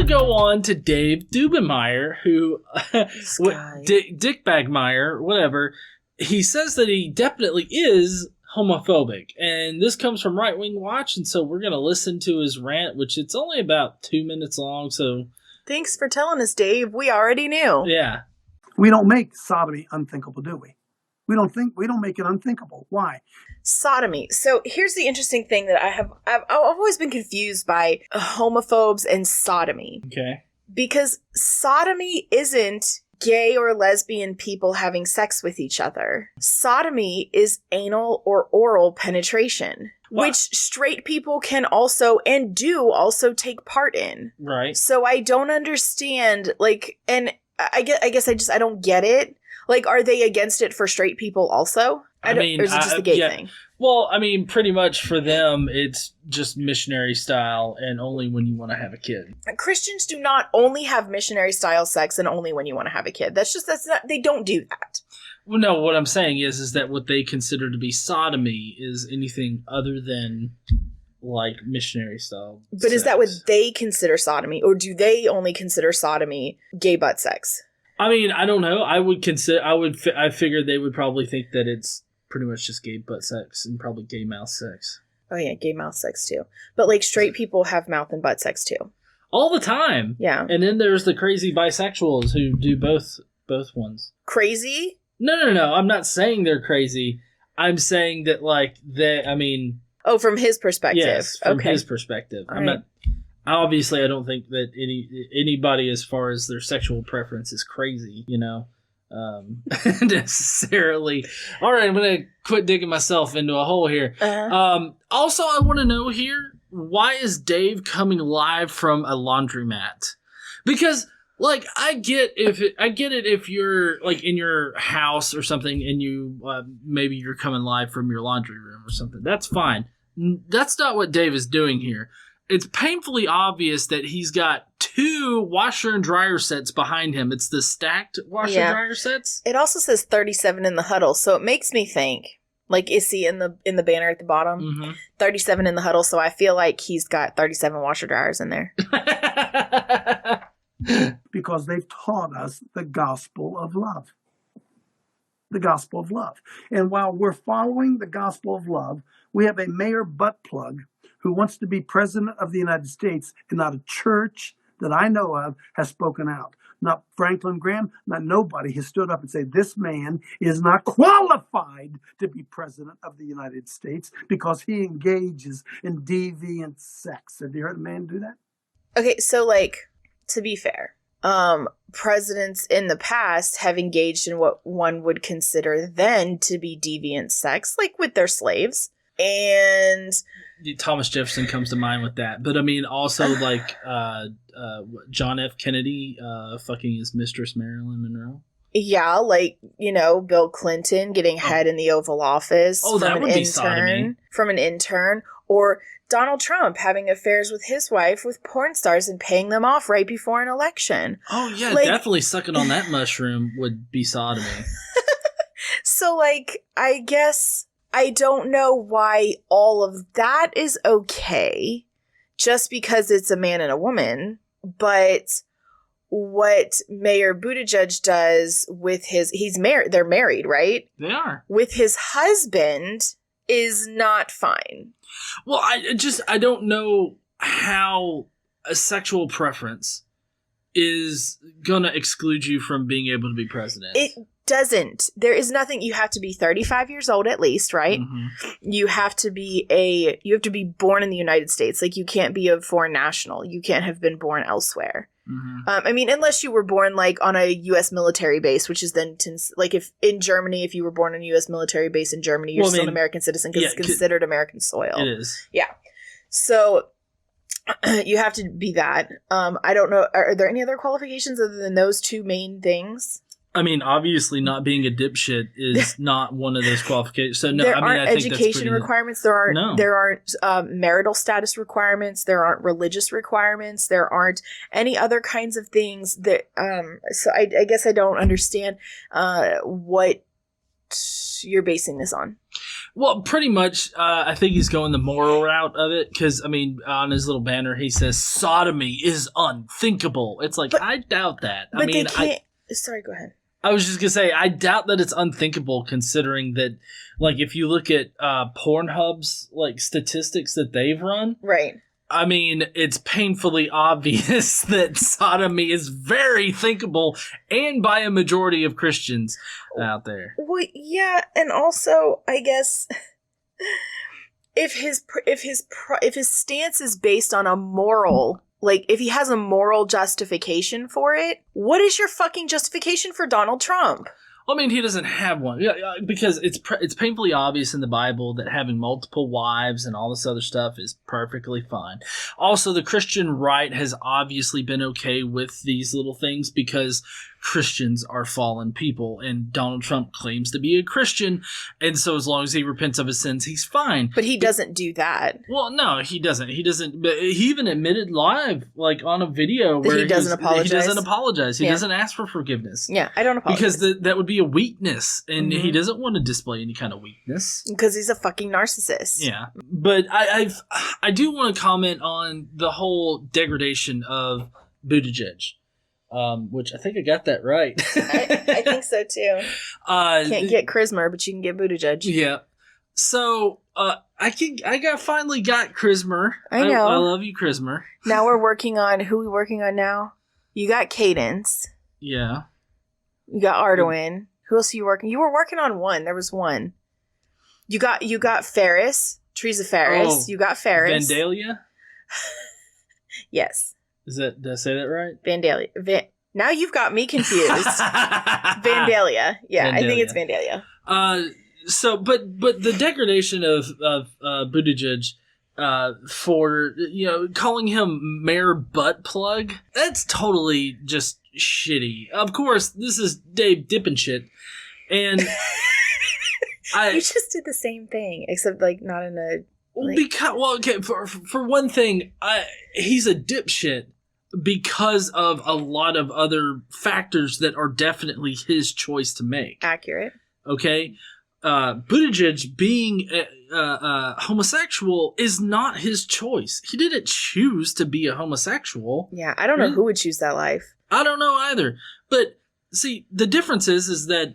go on to Dave Daubenmire, who Dick Bagmire, whatever. He says that he definitely is homophobic, and this comes from Right Wing Watch, and so we're going to listen to his rant, which it's only about 2 minutes long, so... Thanks for telling us, Dave. We already knew. Yeah. We don't make sodomy unthinkable, do we? We don't make it unthinkable. Why? Sodomy. So here's the interesting thing that I've always been confused by homophobes and sodomy. Okay. Because sodomy isn't gay or lesbian people having sex with each other. Sodomy is anal or oral penetration, which straight people can also and do also take part in. Right. So I don't understand, like, and I guess I don't get it. Like, are they against it for straight people also? Or is it just a gay thing? Well, I mean, pretty much for them, it's just missionary style and only when you want to have a kid. Christians do not only have missionary style sex and only when you want to have a kid. That's not, they don't do that. Well, no, what I'm saying is that what they consider to be sodomy is anything other than, like, missionary style But sex. Is that what they consider sodomy? Or do they only consider sodomy gay butt sex? I mean, I don't know. I figured they would probably think that it's pretty much just gay butt sex and probably gay mouth sex. Oh yeah, gay mouth sex too. But like straight people have mouth and butt sex too. All the time. Yeah. And then there's the crazy bisexuals who do both ones. Crazy? No. I'm not saying they're crazy. I'm saying that Oh, from his perspective. Yes, from his perspective. All I'm not. Obviously, I don't think that anybody, as far as their sexual preference, is crazy. Necessarily. All right, I'm gonna quit digging myself into a hole here. Also, I want to know here, why is Dave coming live from a laundromat? Because, like, I get it if you're like in your house or something, and you maybe you're coming live from your laundry room or something. That's fine. That's not what Dave is doing here. It's painfully obvious that he's got 2 washer and dryer sets behind him. It's the stacked washer and dryer sets. It also says 37 in the huddle, so it makes me think, like, is he in the banner at the bottom? Mm-hmm. 37 in the huddle, so I feel like he's got 37 washer dryers in there. Because they've taught us the gospel of love. The gospel of love. And while we're following the gospel of love, we have a mayor butt plug who wants to be president of the United States, and not a church that I know of has spoken out. Not Franklin Graham, not nobody has stood up and said, this man is not qualified to be president of the United States because he engages in deviant sex. Have you heard a man do that? Okay, so, like, to be fair, presidents in the past have engaged in what one would consider then to be deviant sex, like with their slaves. And Thomas Jefferson comes to mind with that. But I mean, also like John F. Kennedy fucking his mistress Marilyn Monroe. Yeah, like, Bill Clinton getting head in the Oval Office that would be sodomy. From an intern. Or Donald Trump having affairs with his wife with porn stars and paying them off right before an election. Oh, yeah, definitely sucking on that mushroom would be sodomy. So, like, I guess I don't know why all of that is okay just because it's a man and a woman, but what Mayor Buttigieg does with they're married, right? They are. With his husband is not fine. Well, I don't know how a sexual preference is gonna exclude you from being able to be president. It doesn't. There is nothing. You have to be 35 years old at least, right? Mm-hmm. You have to be born in the United States. Like, you can't be a foreign national. You can't have been born elsewhere. Mm-hmm. I mean, unless you were born like on a U.S. military base, which is then like if in Germany, if you were born on a U.S. military base in Germany, you're still an American citizen because it's considered American soil. It is. Yeah. So you have to be that. I don't know. Are there any other qualifications other than those 2 main things? I mean, obviously, not being a dipshit is not one of those qualifications. So no, there I mean, aren't I think education requirements. There aren't marital status requirements. There aren't religious requirements. There aren't any other kinds of things that. So I guess I don't understand what you're basing this on. Well, pretty much, I think he's going the moral route of it because, I mean, on his little banner, he says sodomy is unthinkable. It's like, I doubt that. But they can't. Sorry, go ahead. I was just going to say, I doubt that it's unthinkable considering that, like, if you look at Pornhub's, like, statistics that they've run. Right. I mean, it's painfully obvious that sodomy is very thinkable and by a majority of Christians out there. Well, yeah, and also, I guess if his stance is based on a moral, like if he has a moral justification for it, what is your fucking justification for Donald Trump? I mean, he doesn't have one because it's painfully obvious in the Bible that having multiple wives and all this other stuff is perfectly fine. Also, the Christian right has obviously been okay with these little things because Christians are fallen people, and Donald Trump claims to be a Christian, and so as long as he repents of his sins, he's fine. But he doesn't do that. Well, no, he doesn't. He doesn't. But he even admitted live, like on a video, that where he doesn't apologize. He doesn't apologize. He doesn't ask for forgiveness. Yeah, I don't apologize because that would be a weakness, and he doesn't want to display any kind of weakness because he's a fucking narcissist. Yeah, but I do want to comment on the whole degradation of Buttigieg. Which I think I got that right. I think so too. Can't get Chrismer, but you can get Buttigieg. Yeah. So I finally got Chrismer. I know. I love you, Chrismer. Now we're working on who we working on now. You got Cadence. Yeah. You got Arduin. Who else are you working? You were working on one. There was one. You got Ferris. Teresa Ferris. Oh, you got Ferris. Vandalia. Yes. Did I say that right? Vandalia. Now you've got me confused. Vandalia. Yeah, Vandalia. I think it's Vandalia. But the degradation of Buttigieg for calling him Mayor Butt Plug, that's totally just shitty. Of course, this is Dave Dippin' shit, and you just did the same thing, except like not in a. For one thing, he's a dipshit because of a lot of other factors that are definitely his choice to make. Accurate. Okay? Buttigieg being homosexual is not his choice. He didn't choose to be a homosexual. Yeah, I don't know who would choose that life. I don't know either. But, see, the difference is that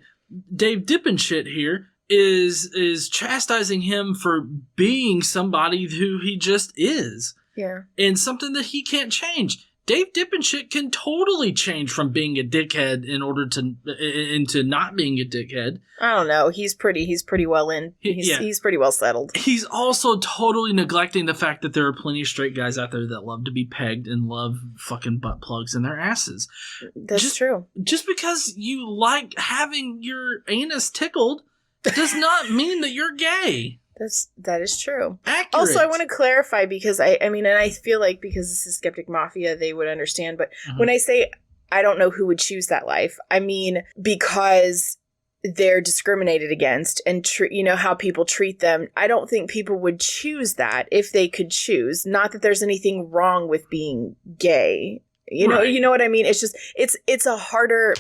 Dave Dippin' shit here is chastising him for being somebody who he just is. Yeah. And something that he can't change. Dave Dippin' shit can totally change from being a dickhead into not being a dickhead. I don't know. He's pretty well in. He's pretty well settled. He's also totally neglecting the fact that there are plenty of straight guys out there that love to be pegged and love fucking butt plugs in their asses. That's true. Just because you like having your anus tickled does not mean that you're gay. That is true. Accurate. Also, I want to clarify because I mean, and I feel like because this is Skeptic Mafia, they would understand. But when I say I don't know who would choose that life, I mean because they're discriminated against and how people treat them. I don't think people would choose that if they could choose. Not that there's anything wrong with being gay. You know what I mean? It's just it's a harder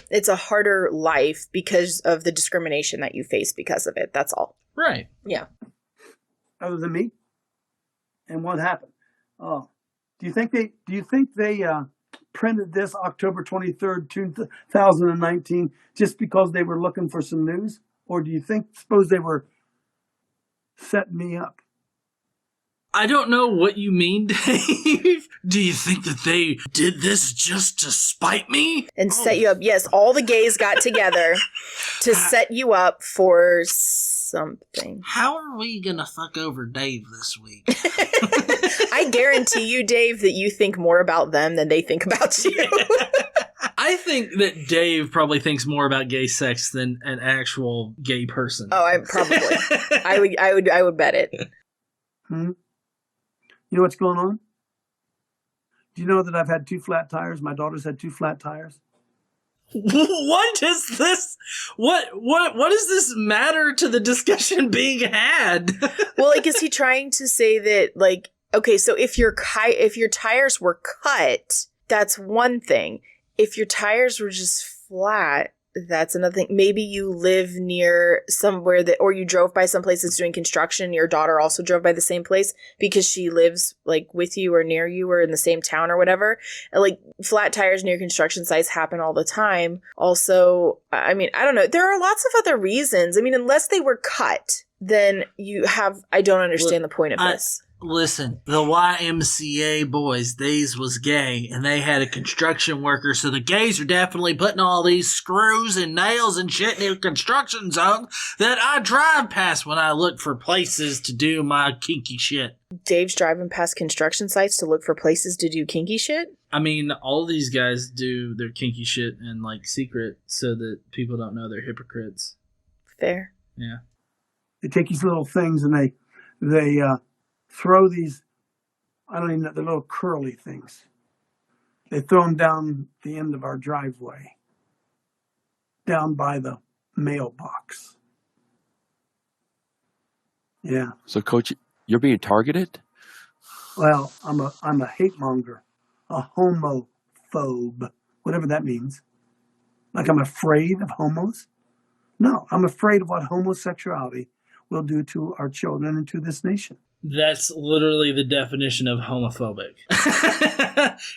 life because of the discrimination that you face because of it. That's all. Right. Yeah. Other than me, and what happened? Oh, do you think they printed this October 23rd, 2019, just because they were looking for some news, or do you suppose they were setting me up? I don't know what you mean, Dave. Do you think that they did this just to spite me? And set you up? Yes, all the gays got together to set you up for something. How are we gonna fuck over Dave this week? I guarantee you, Dave, that you think more about them than they think about you. I think that Dave probably thinks more about gay sex than an actual gay person. Oh, I would bet it. You know what's going on? Do you know that I've had 2 flat tires? My daughter's had 2 flat tires. What is this? What does this matter to the discussion being had? Well, like, is he trying to say that, like, okay, so if your tires were cut, that's one thing. If your tires were just flat, That's another thing. Maybe you live near somewhere that, or you drove by some place that's doing construction. Your daughter also drove by the same place because she lives like with you or near you or in the same town or whatever. And like flat tires near construction sites happen all the time. Also, I mean, I don't know. There are lots of other reasons. I mean, unless they were cut, then you have, I don't understand the point of this. Listen, the YMCA boys, these was gay, and they had a construction worker, so the gays are definitely putting all these screws and nails and shit in their construction zone that I drive past when I look for places to do my kinky shit. Dave's driving past construction sites to look for places to do kinky shit? I mean, all these guys do their kinky shit in, like, secret so that people don't know they're hypocrites. Fair. Yeah. They take these little things and they throw these, I don't even know, the little curly things. They throw them down the end of our driveway, down by the mailbox. Yeah. So, Coach, you're being targeted? Well, I'm a hate monger, a homophobe, whatever that means. Like I'm afraid of homos? No, I'm afraid of what homosexuality will do to our children and to this nation. That's literally the definition of homophobic.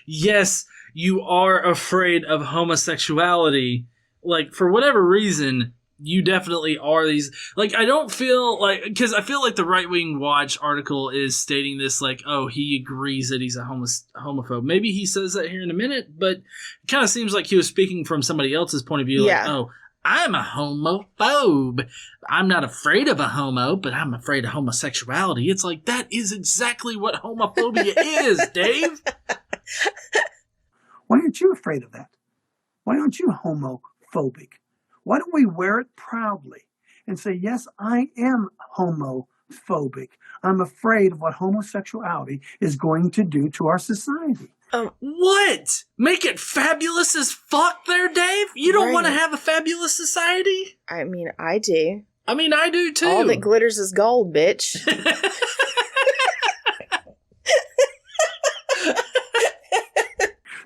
Yes, you are afraid of homosexuality. Like, for whatever reason, you definitely are these. Like, I don't feel like, because I feel like the Right Wing Watch article is stating this, like, oh, he agrees that he's a homophobe. Maybe he says that here in a minute, but it kind of seems like he was speaking from somebody else's point of view. Yeah. Like, oh, I'm a homophobe. I'm not afraid of a homo, but I'm afraid of homosexuality. It's like, that is exactly what homophobia is, Dave. Why aren't you afraid of that? Why aren't you homophobic? Why don't we wear it proudly and say, yes, I am homophobic. I'm afraid of what homosexuality is going to do to our society. What? Make it fabulous as fuck there, Dave? You don't Right. want to have a fabulous society? I mean, I do. I mean, I do too. All that glitters is gold, bitch.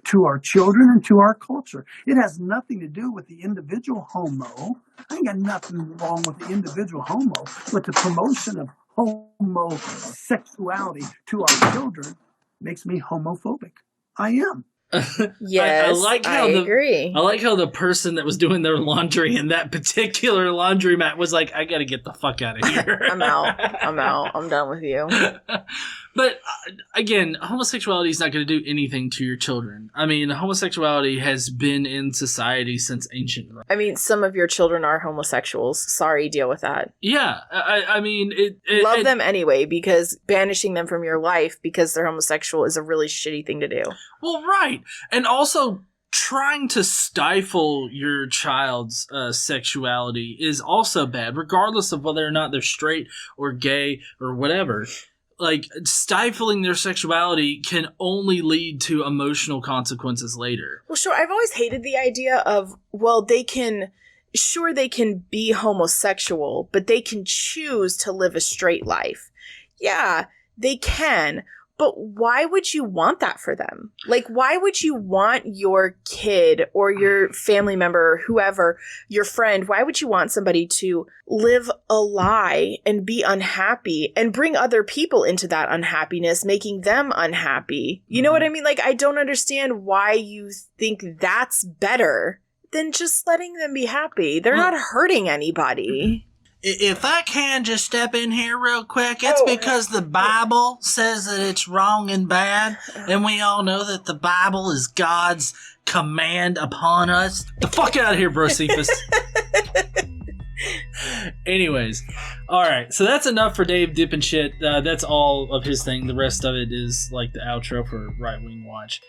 To our children and to our culture. It has nothing to do with the individual homo. I ain't got nothing wrong with the individual homo, but the promotion of homosexuality to our children makes me homophobic. I am. Yes, I agree. I like how the person that was doing their laundry in that particular laundromat was like, I gotta get the fuck out of here. I'm out. I'm done with you. But again, homosexuality is not going to do anything to your children. I mean, homosexuality has been in society since ancient Rome. I mean, some of your children are homosexuals. Sorry, deal with that. Yeah, I mean, love them anyway, because banishing them from your life because they're homosexual is a really shitty thing to do. Well, right. And also, trying to stifle your child's sexuality is also bad, regardless of whether or not they're straight or gay or whatever. Like, stifling their sexuality can only lead to emotional consequences later. Well, sure. I've always hated the idea of, well, they can be homosexual, but they can choose to live a straight life. Yeah, they can. But why would you want that for them? Like, why would you want your kid or your family member, or whoever, your friend, why would you want somebody to live a lie and be unhappy and bring other people into that unhappiness, making them unhappy? You know what I mean? Like, I don't understand why you think that's better than just letting them be happy. They're not hurting anybody. If I can just step in here real quick, it's because the Bible says that it's wrong and bad, and we all know that the Bible is God's command upon us. The fuck out of here, bro, Cephas. Anyways, all right, so that's enough for Dave dipping shit. That's all of his thing. The rest of it is like the outro for Right Wing Watch.